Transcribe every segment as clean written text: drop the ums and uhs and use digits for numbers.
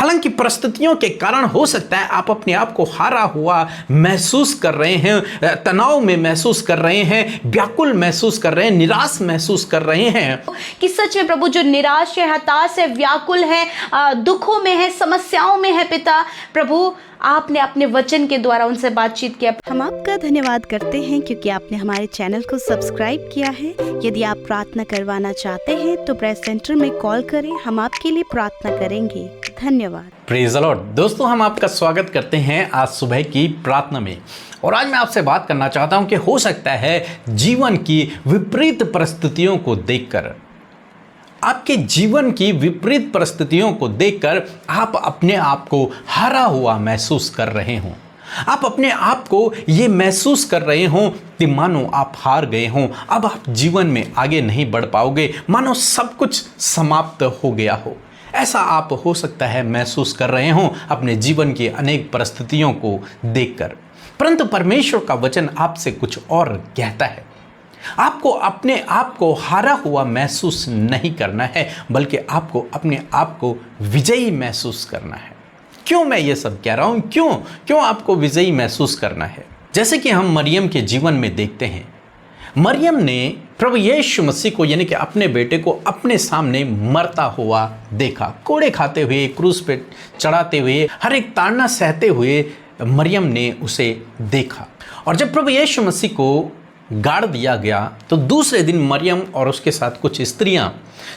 हालांकि परिस्थितियों के कारण हो सकता है आप अपने आप को हारा हुआ महसूस कर रहे हैं, तनाव में महसूस कर रहे हैं, व्याकुल महसूस कर रहे हैं, निराश महसूस कर रहे हैं। कि सच में प्रभु जो निराश है, हताश है, व्याकुल है, दुखों में है, समस्याओं में है पिता, प्रभु आपने अपने वचन के द्वारा उनसे बातचीत किया। हम आपका धन्यवाद करते हैं क्योंकि आपने हमारे चैनल को सब्सक्राइब किया है। यदि आप प्रार्थना करवाना चाहते हैं तो प्रेस सेंटर में कॉल करें, हम आपके लिए प्रार्थना करेंगे। धन्यवाद। Praise the Lord. दोस्तों, हम आपका स्वागत करते हैं आज सुबह की प्रार्थना में। और आज मैं आपसे बात करना चाहता हूं कि हो सकता है जीवन की विपरीत परिस्थितियों को देखकर, आपके जीवन की विपरीत परिस्थितियों को देखकर आप अपने आप को हारा हुआ महसूस कर रहे हों। आप अपने आप को ये महसूस कर रहे हों कि मानो आप हार गए हों, अब आप जीवन में आगे नहीं बढ़ पाओगे, मानो सब कुछ समाप्त हो गया हो। ऐसा आप हो सकता है महसूस कर रहे हों अपने जीवन की अनेक परिस्थितियों को देखकर। परंतु परमेश्वर का वचन आपसे कुछ और कहता है। आपको अपने आप को हारा हुआ महसूस नहीं करना है, बल्कि आपको अपने आप को विजयी महसूस करना है। क्यों मैं ये सब कह रहा हूं? क्यों आपको विजयी महसूस करना है? जैसे कि हम मरियम के जीवन में देखते हैं, मरियम ने प्रभु यीशु मसीह को यानी कि अपने बेटे को अपने सामने मरता हुआ देखा, कोड़े खाते हुए, क्रूस पे चढ़ाते हुए, हर एक ताड़ना सहते हुए मरियम ने उसे देखा। और जब प्रभु यीशु मसीह को गाड़ दिया गया तो दूसरे दिन मरियम और उसके साथ कुछ स्त्रियां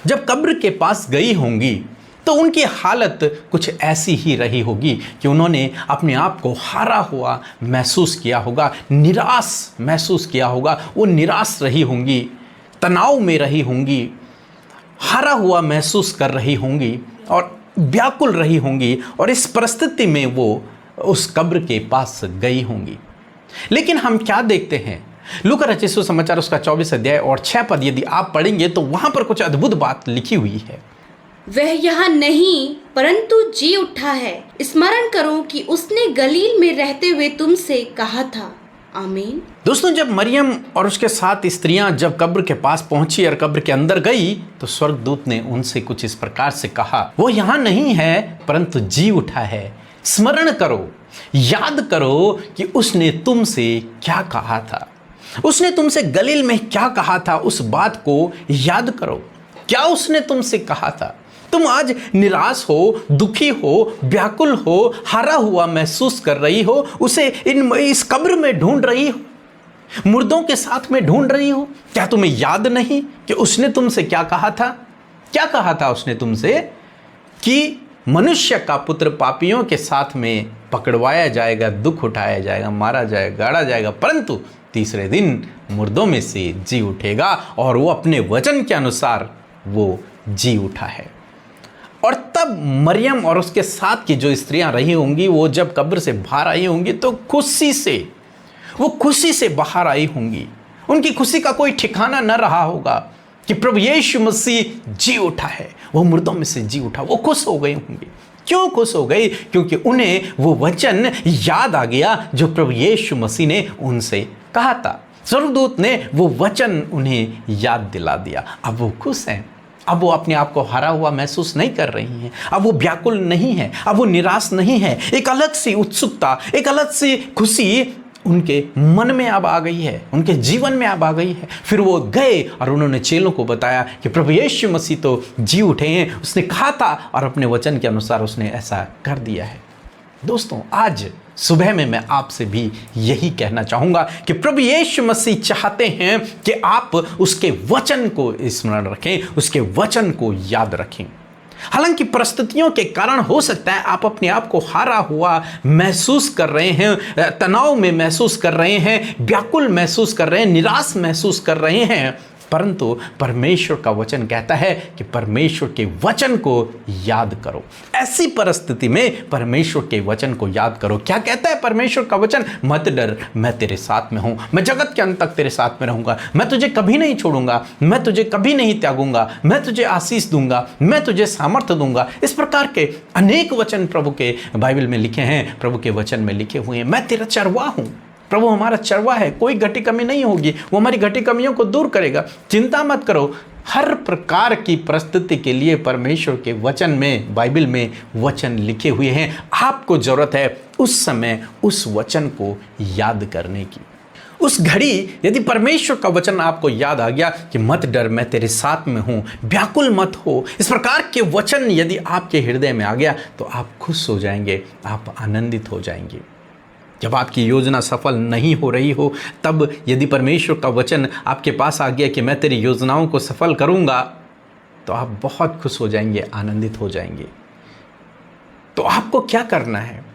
जब कब्र के पास गई होंगी तो उनकी हालत कुछ ऐसी ही रही होगी कि उन्होंने अपने आप को हारा हुआ महसूस किया होगा, निराश महसूस किया होगा। वो निराश रही होंगी, तनाव में रही होंगी, हारा हुआ महसूस कर रही होंगी और व्याकुल रही होंगी, और इस परिस्थिति में वो उस कब्र के पास गई होंगी। लेकिन हम क्या देखते हैं? लूका रचित सुसमाचार उसका 24 अध्याय और 6 पद यदि आप पढ़ेंगे तो वहां पर कुछ अद्भुत बात लिखी हुई है। वह यहाँ नहीं परंतु जी उठा है, स्मरण करो कि उसने गलील में रहते हुए तुमसे कहा था। आमीन। दोस्तों, जब मरियम और उसके साथ स्त्रियां जब कब्र के पास पहुंची और कब्र के अंदर गई तो स्वर्गदूत ने उनसे कुछ इस प्रकार से कहा, वो यहाँ नहीं है परंतु जी उठा है। स्मरण करो, याद करो कि उसने तुमसे क्या कहा था, उसने तुमसे गलील में क्या कहा था, उस बात को याद करो। क्या उसने तुमसे कहा था? तुम आज निराश हो, दुखी हो, व्याकुल हो, हारा हुआ महसूस कर रही हो, उसे इस कब्र में ढूंढ रही हो, मुर्दों के साथ में ढूंढ रही हो। क्या तुम्हें याद नहीं कि उसने तुमसे क्या कहा था? क्या कहा था उसने तुमसे? कि मनुष्य का पुत्र पापियों के साथ में पकड़वाया जाएगा, दुख उठाया जाएगा, मारा जाएगा, गाड़ा जाएगा, परंतु तीसरे दिन मुर्दों में से जी उठेगा। और वो अपने वचन के अनुसार वो जी उठा है। और तब मरियम और उसके साथ की जो स्त्रियां रही होंगी, वो जब कब्र से बाहर आई होंगी तो खुशी से बाहर आई होंगी। उनकी खुशी का कोई ठिकाना न रहा होगा कि प्रभु यीशु मसीह जी उठा है, वो मुर्दों में से जी उठा। वो खुश हो गई होंगी। क्यों खुश हो गई? क्योंकि उन्हें वो वचन याद आ गया जो प्रभु यीशु मसीह ने उनसे कहा था। स्वर्गदूत ने वो वचन उन्हें याद दिला दिया। अब वो खुश हैं। अब वो अपने आप को हारा हुआ महसूस नहीं कर रही हैं। अब वो व्याकुल नहीं है, अब वो निराश नहीं है। एक अलग सी उत्सुकता, एक अलग सी खुशी उनके मन में अब आ गई है, उनके जीवन में अब आ गई है। फिर वो गए और उन्होंने चेलों को बताया कि प्रभु यीशु मसीह तो जी उठे हैं, उसने कहा था और अपने वचन के अनुसार उसने ऐसा कर दिया है। दोस्तों, आज सुबह में मैं आपसे भी यही कहना चाहूँगा कि प्रभु यीशु मसीह चाहते हैं कि आप उसके वचन को स्मरण रखें, उसके वचन को याद रखें। हालांकि परिस्थितियों के कारण हो सकता है आप अपने आप को हारा हुआ महसूस कर रहे हैं, तनाव में महसूस कर रहे हैं, व्याकुल महसूस कर रहे हैं, निराश महसूस कर रहे हैं, परंतु परमेश्वर का वचन कहता है कि परमेश्वर के वचन को याद करो। ऐसी परिस्थिति में परमेश्वर के वचन को याद करो। क्या कहता है परमेश्वर का वचन? मत डर, मैं तेरे साथ में हूं, मैं जगत के अंत तक तेरे साथ में रहूंगा, मैं तुझे कभी नहीं छोड़ूंगा, मैं तुझे कभी नहीं त्यागूंगा, मैं तुझे आशीष दूंगा, मैं तुझे सामर्थ्य दूंगा। इस प्रकार के अनेक वचन प्रभु के बाइबल में लिखे हैं, प्रभु के वचन में लिखे हुए हैं। मैं तेरा चरवा हूं, प्रभु हमारा चरवा है, कोई घटी कमी नहीं होगी, वो हमारी घटी कमियों को दूर करेगा। चिंता मत करो, हर प्रकार की परिस्थिति के लिए परमेश्वर के वचन में, बाइबल में वचन लिखे हुए हैं। आपको ज़रूरत है उस समय उस वचन को याद करने की। उस घड़ी यदि परमेश्वर का वचन आपको याद आ गया कि मत डर, मैं तेरे साथ में हूँ, व्याकुल मत हो, इस प्रकार के वचन यदि आपके हृदय में आ गया तो आप खुश हो जाएंगे, आप आनंदित हो जाएंगे। जब आपकी योजना सफल नहीं हो रही हो, तब यदि परमेश्वर का वचन आपके पास आ गया कि मैं तेरी योजनाओं को सफल करूँगा, तो आप बहुत खुश हो जाएंगे, आनंदित हो जाएंगे। तो आपको क्या करना है?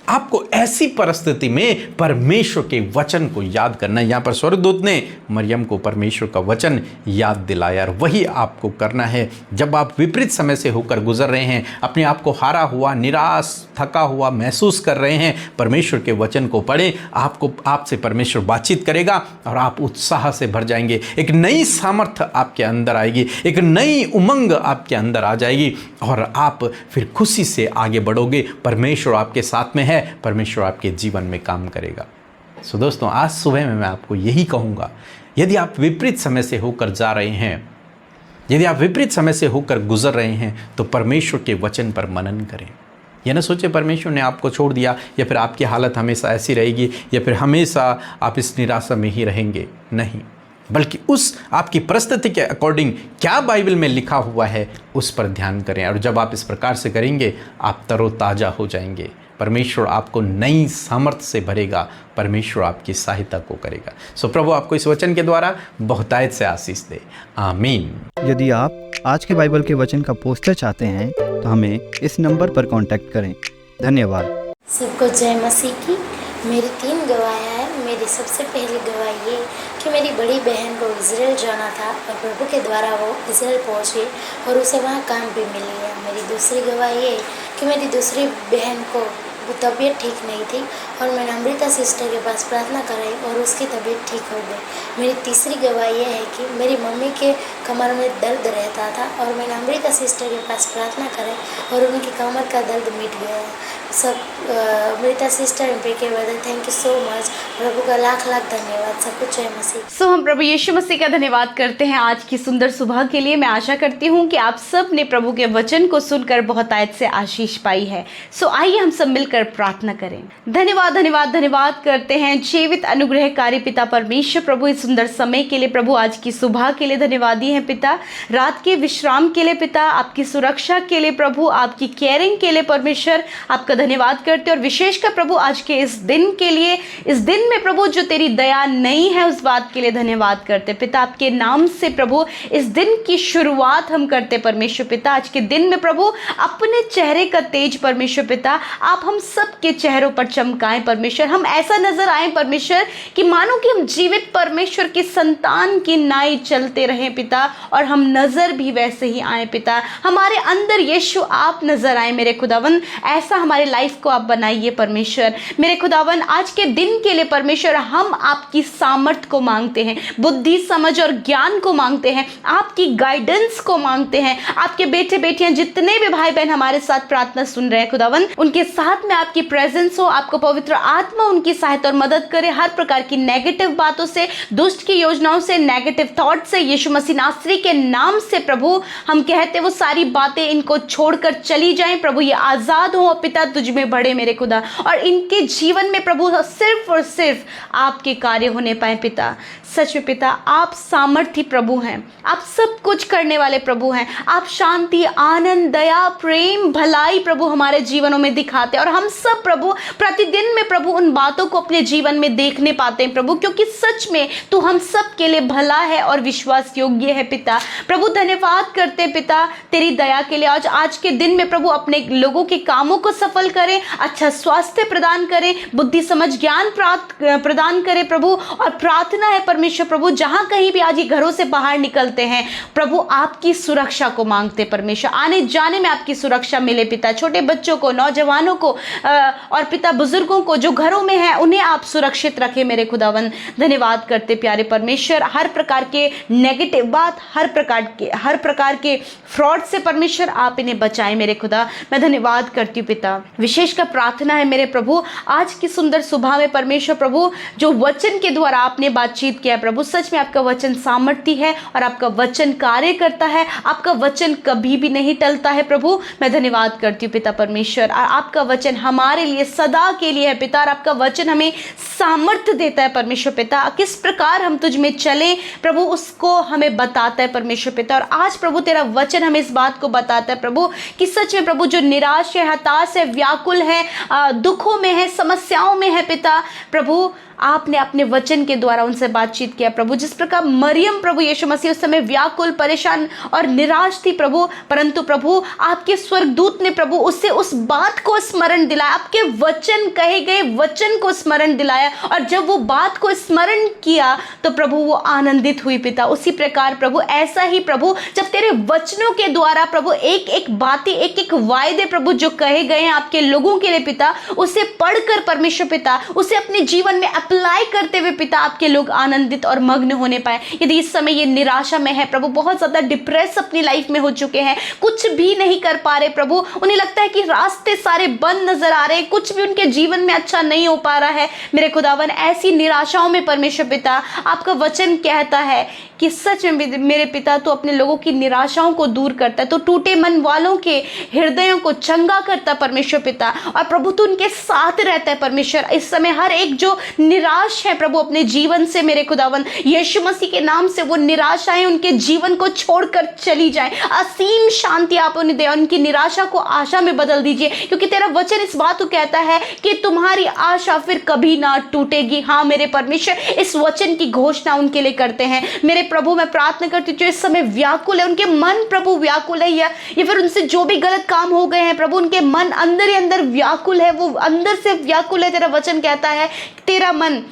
आपको ऐसी परिस्थिति में परमेश्वर के वचन को याद करना है। यहाँ पर स्वर्गदूत ने मरियम को परमेश्वर का वचन याद दिलाया, और वही आपको करना है। जब आप विपरीत समय से होकर गुजर रहे हैं, अपने आप को हारा हुआ, निराश, थका हुआ महसूस कर रहे हैं, परमेश्वर के वचन को पढ़ें। आपसे परमेश्वर बातचीत करेगा और आप उत्साह से भर जाएंगे। एक नई सामर्थ्य आपके अंदर आएगी, एक नई उमंग आपके अंदर आ जाएगी, और आप फिर खुशी से आगे बढ़ोगे। परमेश्वर आपके साथ में है, परमेश्वर आपके जीवन में काम करेगा। सो दोस्तों, आज सुबह में मैं आपको यही कहूँगा, यदि आप विपरीत समय से होकर जा रहे हैं, यदि आप विपरीत समय से होकर गुजर रहे हैं, तो परमेश्वर के वचन पर मनन करें। यह ना सोचे परमेश्वर ने आपको छोड़ दिया, या फिर आपकी हालत हमेशा ऐसी रहेगी, या फिर हमेशा आप इस निराशा में ही रहेंगे। नहीं, बल्कि उस आपकी परिस्थिति के अकॉर्डिंग क्या बाइबल में लिखा हुआ है उस पर ध्यान करें। और जब आप इस प्रकार से करेंगे, आप तरोताज़ा हो जाएंगे। परमेश्वर आपको नई सामर्थ्य से भरेगा, परमेश्वर आपकी सहायता को करेगा। सो प्रभु आपको इस वचन के द्वारा बहुतायत से आशीष दे। आमीन। यदि आप आज के बाइबल के वचन का पोस्टर चाहते हैं तो हमें इस नंबर पर कांटेक्ट करें। धन्यवाद। सबको जय मसीह की। मेरी 3 गवाहियाँ हैं। मेरी सबसे पहली गवाही ये कि मेरी बड़ी बहन को इज़राइल जाना था और प्रभु के द्वारा वो इज़राइल पहुँची और उसे वहाँ काम भी मिल गया। मेरी दूसरी गवाही ये कि मेरी दूसरी बहन को वो तबीयत ठीक नहीं थी और मैंने अमृता सिस्टर के पास प्रार्थना कराई और उसकी तबीयत ठीक हो गई। मेरी तीसरी गवाही यह है कि मेरी मम्मी के कमर में दर्द रहता था और मैंने अमृता सिस्टर के पास प्रार्थना कराई और उनकी कमर का दर्द मिट गया। सब Amrita sister and K brother, thank you so much. प्रभु का लाख लाख धन्यवाद। सब कुछ जय मसीह। सो हम प्रभु यीशु मसीह का धन्यवाद करते हैं आज की सुंदर सुबह के लिए। मैं आशा करती हूँ कि आप सब ने प्रभु के वचन को सुनकर बहुतायत से आशीष पाई है। सो आइए हम सब मिलकर प्रार्थना करें। धन्यवाद धन्यवाद धन्यवाद करते हैं जीवित अनुग्रहकारी पिता परमेश्वर प्रभु, इस सुंदर समय के लिए प्रभु, आज की सुबह के लिए धन्यवादी हैं पिता, रात के विश्राम के लिए पिता, आपकी सुरक्षा के लिए प्रभु, आपकी केयरिंग के लिए परमेश्वर आपका धन्यवाद करते हैं। और विशेषकर प्रभु आज के इस दिन के लिए, इस दिन में प्रभु जो तेरी दया नहीं है उस बात के लिए धन्यवाद करते पिता। आपके नाम से प्रभु इस दिन की शुरुआत हम करते परमेश्वर पिता। आज के दिन में प्रभु अपने चेहरे का तेज परमेश्वर पिता आप हम सबके चेहरों पर चमकाएं परमेश्वर। हम ऐसा नजर आए परमेश्वर कि मानो कि हम जीवित परमेश्वर की संतान की नाई चलते रहें पिता, और हम नजर भी वैसे ही आए पिता। हमारे अंदर यीशु आप नजर आए मेरे खुदावन, ऐसा हमारे लाइफ को आप बनाइए परमेश्वर। मेरे खुदावन आज के दिन के लिए परमेश्वर हम आपकी सामर्थ को मांगते हैं, बुद्धि समझ और ज्ञान को मांगते हैं, आपकी गाइडेंस को मांगते हैं। आपके बेटे बेटियां जितने भी भाई बहन हमारे साथ प्रार्थना सुन रहे हैं खुदावन, उनके साथ में आपकी प्रेजेंस हो, आपको पवित्र आत्मा उनकी सहायता और मदद करे हर प्रकार की नेगेटिव बातों से, दुष्ट की योजनाओं से, नेगेटिव थॉट से। यीशु मसीह नासरी के नाम से प्रभु हम कहते वो सारी बातें इनको छोड़कर चली जाएं प्रभु, ये आजाद हो पिता तुझ में बढ़े मेरे खुदा, और इनके जीवन में प्रभु सिर्फ और सिर्फ आपके कार्य होने पाए पिता। सच में पिता आप सामर्थी प्रभु हैं, आप सब कुछ करने वाले प्रभु हैं। आप शांति, आनंद, दया, प्रेम, भलाई प्रभु हमारे जीवनों में दिखाते हैं, और हम सब प्रभु प्रतिदिन में प्रभु उन बातों को अपने जीवन में देखने पाते हैं प्रभु, क्योंकि सच में तू हम सब के लिए भला है और विश्वास योग्य है पिता। प्रभु धन्यवाद करते पिता तेरी दया के लिए। आज के दिन में प्रभु अपने लोगों के कामों को सफल करें, अच्छा स्वास्थ्य प्रदान करें, बुद्धि समझ ज्ञान प्रदान करें प्रभु। और प्रार्थना है परमेश्वर प्रभु जहां कहीं भी आज ये घरों से बाहर निकलते हैं प्रभु आपकी सुरक्षा को मांगते परमेश्वर, आने जाने में आपकी सुरक्षा मिले पिता। छोटे बच्चों को, नौजवानों को और पिता बुजुर्गों को जो घरों में है उन्हें आप सुरक्षित रखें मेरे खुदावन। धन्यवाद करते प्यारे परमेश्वर, हर प्रकार के नेगेटिव बात, हर प्रकार के फ्रॉड से परमेश्वर आप इन्हें बचाएं मेरे खुदा। मैं धन्यवाद करती हूँ पिता। विशेषकर प्रार्थना है मेरे प्रभु आज की सुंदर सुबह में परमेश्वर प्रभु जो वचन के द्वारा आपने बातचीत किया प्रभु, सच में आपका वचन सामर्थी है और आपका वचन कार्य करता है, आपका वचन कभी भी नहीं टलता है प्रभु। मैं धन्यवाद करती हूँ पिता परमेश्वर, और आपका वचन हमारे लिए सदा के लिए है पिता, और आपका वचन हमें सामर्थ्य देता है परमेश्वर पिता, किस प्रकार हम तुझ में चले प्रभु उसको हमें बताता है परमेश्वर पिता। और आज प्रभु तेरा वचन हमें इस बात को बताता है प्रभु कि सच में प्रभु जो निराश है, हताश है, व्याकुल है, दुखों में है, समस्याओं में है पिता प्रभु, आपने अपने वचन के द्वारा उनसे बातचीत किया प्रभु। जिस प्रकार मरियम प्रभु यीशु मसीह उस समय व्याकुल, परेशान और निराश थी प्रभु, परंतु प्रभु आपके स्वर्गदूत ने प्रभु उससे उस बात को स्मरण दिलाया, आपके वचन कहे गए वचन को स्मरण दिलाया, और जब वो बात को स्मरण किया तो प्रभु वो आनंदित हुई पिता। उसी प्रकार प्रभु ऐसा ही प्रभु जब तेरे वचनों के द्वारा प्रभु एक एक बातें, एक एक वायदे प्रभु जो कहे गए हैं आपके लोगों के लिए पिता, उसे पढ़कर परमेश्वर पिता उसे अपने जीवन में अप्लाई करते हुए पिता आपके लोग आनंदित और मग्न होने पाए। यदि इस समय ये निराशा में है प्रभु, बहुत ज्यादा डिप्रेस अपनी लाइफ में हो चुके हैं, कुछ भी नहीं कर पा रहे प्रभु, उन्हें लगता है कि रास्ते सारे बंद नजर आ रहे हैं, कुछ भी उनके जीवन में अच्छा नहीं हो पा रहा है मेरे खुदावन, ऐसी निराशाओं में परमेश्वर पिता आपका वचन कहता है कि सच में मेरे पिता तो अपने लोगों की निराशाओं को दूर करता है, तो टूटे मन वालों के हृदयों को चंगा करता परमेश्वर पिता, और प्रभु तू उनके साथ रहता है परमेश्वर। इस समय हर एक जो निराश है प्रभु अपने जीवन से मेरे खुदावन, यीशु मसीह के नाम से वो निराशाएं उनके जीवन को छोड़कर चली जाए, असीम शांति आप उन्हें दे, उनकी निराशा को आशा में बदल दीजिए, क्योंकि तेरा वचन इस बात को कहता है कि तुम्हारी आशा फिर कभी ना टूटेगी। हाँ मेरे परमेश्वर, इस वचन की घोषणा उनके लिए करते हैं मेरे प्रभु। मैं प्रार्थना करती हूँ जो इस समय व्याकुल है, उनके मन प्रभु व्याकुल है, या फिर उनसे जो भी गलत काम हो गए हैं प्रभु, उनके मन अंदर ही अंदर व्याकुल है, वो अंदर से व्याकुल है। तेरा वचन कहता है तेरा मन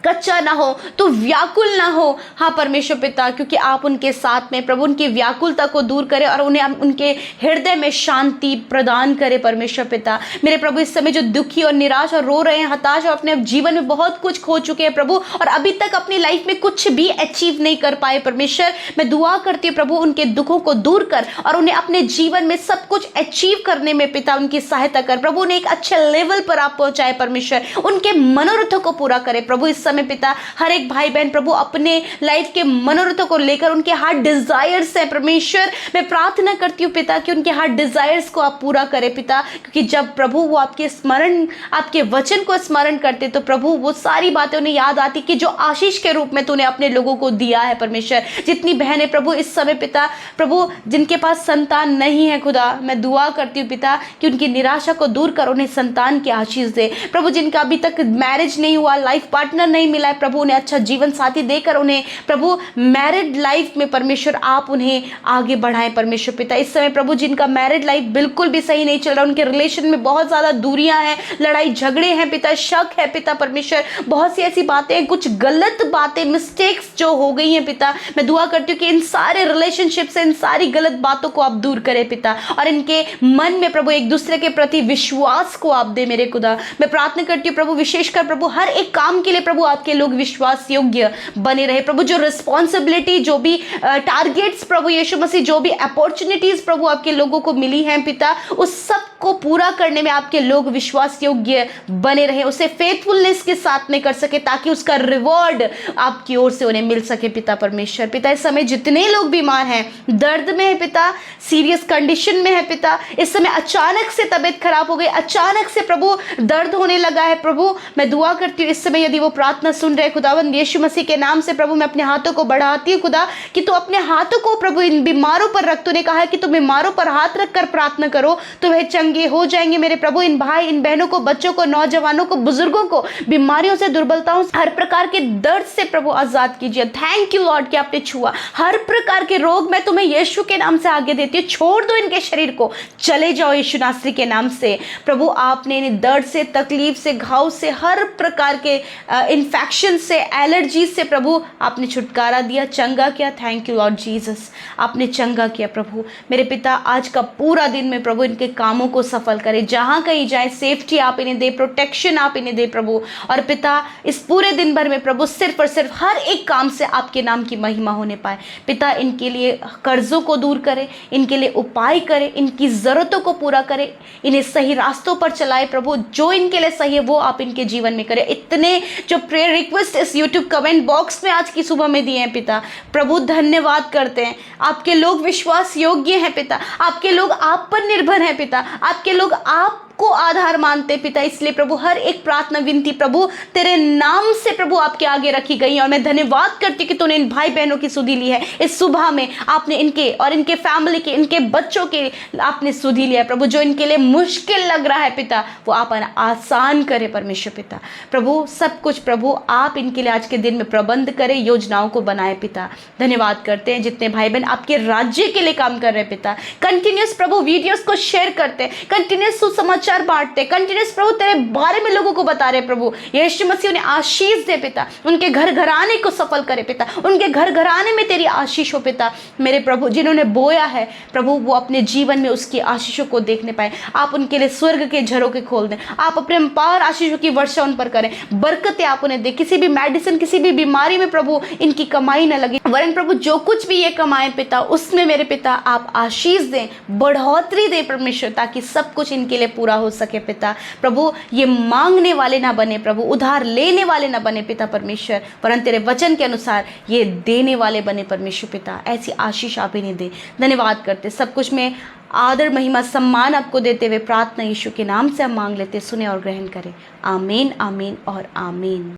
कच्चा ना हो तो व्याकुल ना हो। हाँ परमेश्वर पिता, क्योंकि आप उनके साथ में प्रभु उनकी व्याकुलता को दूर करें और उन्हें उनके हृदय में शांति प्रदान करें परमेश्वर पिता। मेरे प्रभु इस समय जो दुखी और निराश और रो रहे हैं, हताश और अपने जीवन में बहुत कुछ खो चुके हैं प्रभु, और अभी तक अपनी लाइफ में कुछ भी अचीव नहीं कर पाए परमेश्वर, मैं दुआ करती हूँ प्रभु उनके दुखों को दूर कर और उन्हें अपने जीवन में सब कुछ अचीव करने में पिता उनकी सहायता कर प्रभु, उन्हें एक अच्छे लेवल पर आप पहुंचाए परमेश्वर, उनके मनोरथों को पूरा करें प्रभु। इस समय पिता हर एक भाई बहन प्रभु अपने लाइफ के मनोरथों को लेकर उनके हार्ट डिजायर्स है परमेश्वर, मैं प्रार्थना करती हूँ पिता कि उनके हार्ट डिजायर्स को आप पूरा करें पिता, क्योंकि जब प्रभु वो आपके स्मरण, आपके वचन को स्मरण करते तो प्रभु वो सारी बातें उन्हें याद आती कि जो आशीष के रूप में तूने अपने लोगों को दिया है परमेश्वर। जितनी बहनें प्रभु इस समय पिता प्रभु जिनके पास संतान नहीं है खुदा, मैं दुआ करती हूँ पिता कि उनकी निराशा को दूर कर उन्हें संतान की आशीष दे प्रभु। जिनका अभी तक मैरिज नहीं हुआ, लाइफ पार्टनर नहीं मिला है प्रभु, उन्हें अच्छा जीवन साथी देकर उन्हें प्रभु मैरिड लाइफ में परमेश्वर आप उन्हें आगे बढ़ाएं परमेश्वर पिता। इस समय प्रभु जिनका मैरिड लाइफ बिल्कुल भी सही नहीं चल रहा, उनके रिलेशन में बहुत ज्यादा दूरियां हैं, लड़ाई झगड़े हैं पिता, शक है पिता परमेश्वर, बहुत सी ऐसी बातें, कुछ गलत बातें, मिस्टेक्स जो हो गई हैं पिता, मैं दुआ करती हूँ कि इन सारे रिलेशनशिप से इन सारी गलत बातों को आप दूर करें पिता, और इनके मन में प्रभु एक दूसरे के प्रति विश्वास को आप दे मेरे खुदा। मैं प्रार्थना करती हूँ प्रभु विशेषकर प्रभु हर एक काम के लिए प्रभु आपके लोग विश्वास योग्य बने रहे प्रभु, जो रिस्पॉन्सिबिलिटी, जो भी टारगेट्स प्रभु यीशु मसीह, जो भी अपॉर्चुनिटीज प्रभु आपके लोगों को मिली हैं पिता, उस सब को पूरा करने में आपके लोग विश्वास योग्य बने रहे, उसे फेथफुलनेस के साथ में कर सके ताकि उसका रिवॉर्ड आपकी ओर से उन्हें मिल सके पिता परमेश्वर। पिता इस समय जितने लोग बीमार हैं, दर्द में है पिता, सीरियस कंडीशन में है पिता, इस समय अचानक से तबीयत खराब हो गई, अचानक से प्रभु दर्द होने लगा है प्रभु, मैं दुआ करती हूँ इस समय यदि वो प्रार्थना सुन रहे खुदावंद यीशु मसीह के नाम से प्रभु मैं अपने हाथों को बढ़ाती हूँ खुदा कि तू अपने हाथों को प्रभु इन बीमारों पर रख। तूने कहा है कि तुम बीमारों पर हाथ रख कर प्रार्थना करो तो वह चंगे हो जाएंगे मेरे प्रभु। इन भाई, इन बहनों को, बच्चों को, नौजवानों को, बुजुर्गों को बीमारियों से, दुर्बलताओं से, हर प्रकार के दर्द से प्रभु आजाद कीजिए। थैंक यू लॉर्ड कि आपने छुआ हर प्रकार के रोग, मैं तुम्हें यीशु के नाम से आगे देती हूँ, छोड़ दो इनके शरीर को, चले जाओ यीशु नासरी के नाम से प्रभु। आपने इन्हें दर्द से, तकलीफ से, घाव से, हर प्रकार के इन्फेक्शन से, एलर्जी से प्रभु आपने छुटकारा दिया, चंगा किया। थैंक यू लॉर्ड जीसस, आपने चंगा किया प्रभु। मेरे पिता आज का पूरा दिन में प्रभु इनके कामों को सफल करे, जहाँ कहीं जाए सेफ्टी आप इन्हें दे, प्रोटेक्शन आप इन्हें दे प्रभु। और पिता इस पूरे दिन भर में प्रभु सिर्फ और सिर्फ हर एक काम से आपके नाम की महिमा होने पाए। पिता इनके लिए कर्जों को दूर करे, इनके लिए उपाय करे, इनकी ज़रूरतों को पूरा करे, इन्हें सही रास्तों पर चलाए प्रभु। जो इनके लिए सही है वो आप इनके जीवन में करें। इतने जो प्रेयर रिक्वेस्ट इस यूट्यूब कमेंट बॉक्स में आज की सुबह में दिए हैं पिता, प्रभु धन्यवाद करते हैं। आपके लोग विश्वास योग्य हैं पिता, आपके लोग आप पर निर्भर हैं पिता, आपके लोग आप को आधार मानते पिता। इसलिए प्रभु हर एक प्रार्थना विनती प्रभु तेरे नाम से प्रभु आपके आगे रखी गई है। और मैं धन्यवाद करती हूँ कि तूने इन भाई बहनों की सुधि ली है। इस सुबह में आपने इनके और इनके फैमिली के, इनके बच्चों के आपने सुधि लिया प्रभु। जो इनके लिए मुश्किल लग रहा है पिता वो आप आसान करे परमेश्वर पिता। प्रभु सब कुछ प्रभु आप इनके लिए आज के दिन में प्रबंध करें, योजनाओं को बनाए पिता। धन्यवाद करते हैं जितने भाई बहन आपके राज्य के लिए काम कर रहे हैं पिता, कंटिन्यूस प्रभु वीडियोस को शेयर करते हैं, कंटिन्यूस सुसमाचार बांटते, कंटिन्यूस प्रभु तेरे बारे में लोगों को बता रहे प्रभु। यीशु मसीह उन्हें आशीष दे पिता, उनके घर घराने को सफल करे पिता, उनके घर घराने में तेरी आशीष हो पिता। मेरे प्रभु जिन्होंने बोया है प्रभु वो अपने जीवन में उसकी आशीषों को देखने पाए। आप उनके लिए स्वर्ग के झरोखे खोल दें, आप अपने अपार आशीषों की वर्षा उन पर करें, बरकतें आप उन्हें दे। किसी भी मेडिसिन, किसी भी बीमारी में प्रभु इनकी कमाई न लगे, वरन प्रभु जो कुछ भी ये कमाए पिता उसमें मेरे पिता आप आशीष दें, बढ़ोतरी दे परमेश्वर, ताकि सब कुछ इनके लिए पूरा हो सके पिता। प्रभु ये मांगने वाले ना बने प्रभु, उधार लेने वाले ना बने पिता परमेश्वर, परंतु तेरे वचन के अनुसार ये देने वाले बने परमेश्वर पिता। ऐसी आशीष आप इन्हें दे। धन्यवाद करते सब कुछ में आदर महिमा सम्मान आपको देते हुए प्रार्थना यीशु के नाम से हम मांग लेते, सुने और ग्रहण करें। आमीन, आमीन और आमीन।